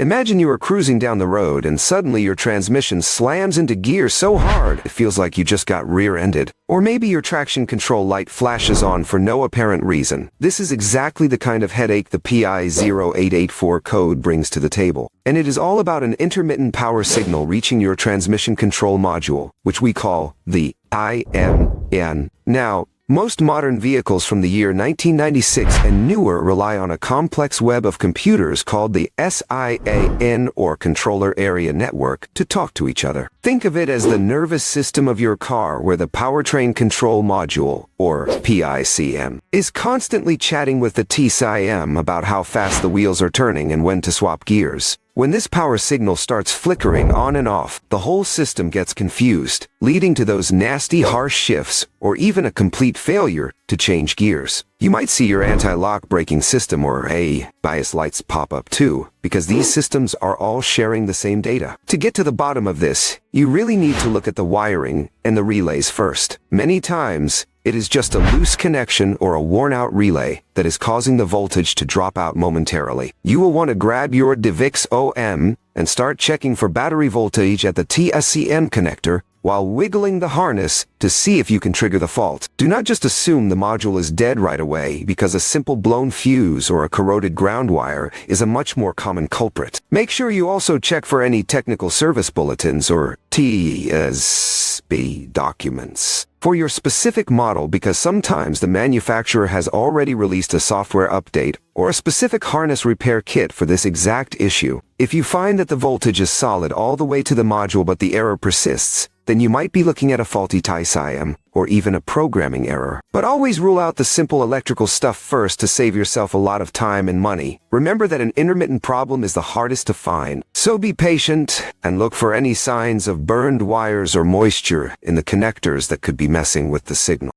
Imagine you are cruising down the road and suddenly your transmission slams into gear so hard it feels like you just got rear-ended. Or maybe your traction control light flashes on for no apparent reason. This is exactly the kind of headache the P0884 code brings to the table. And it is all about an intermittent power signal reaching your transmission control module, which we call the IMN. Now, most modern vehicles from the year 1996 and newer rely on a complex web of computers called the SIAN, or Controller Area Network, to talk to each other. Think of it as the nervous system of your car, where the Powertrain Control Module, or PICM, is constantly chatting with the TCM about how fast the wheels are turning and when to swap gears. When this power signal starts flickering on and off, the whole system gets confused, leading to those nasty harsh shifts or even a complete failure to change gears. You might see your anti-lock braking system or bias lights pop up too, because these systems are all sharing the same data. To get to the bottom of this, you really need to look at the wiring and the relays first. Many times, it is just a loose connection or a worn-out relay that is causing the voltage to drop out momentarily. You will want to grab your DeVix OM and start checking for battery voltage at the TCM connector while wiggling the harness to see if you can trigger the fault. Do not just assume the module is dead right away, because a simple blown fuse or a corroded ground wire is a much more common culprit. Make sure you also check for any Technical Service Bulletins or TSB documents for your specific model, because sometimes the manufacturer has already released a software update or a specific harness repair kit for this exact issue. If you find that the voltage is solid all the way to the module but the error persists, then you might be looking at a faulty TCM or even a programming error. But always rule out the simple electrical stuff first to save yourself a lot of time and money. Remember that an intermittent problem is the hardest to find, so be patient and look for any signs of burned wires or moisture in the connectors that could be messing with the signal.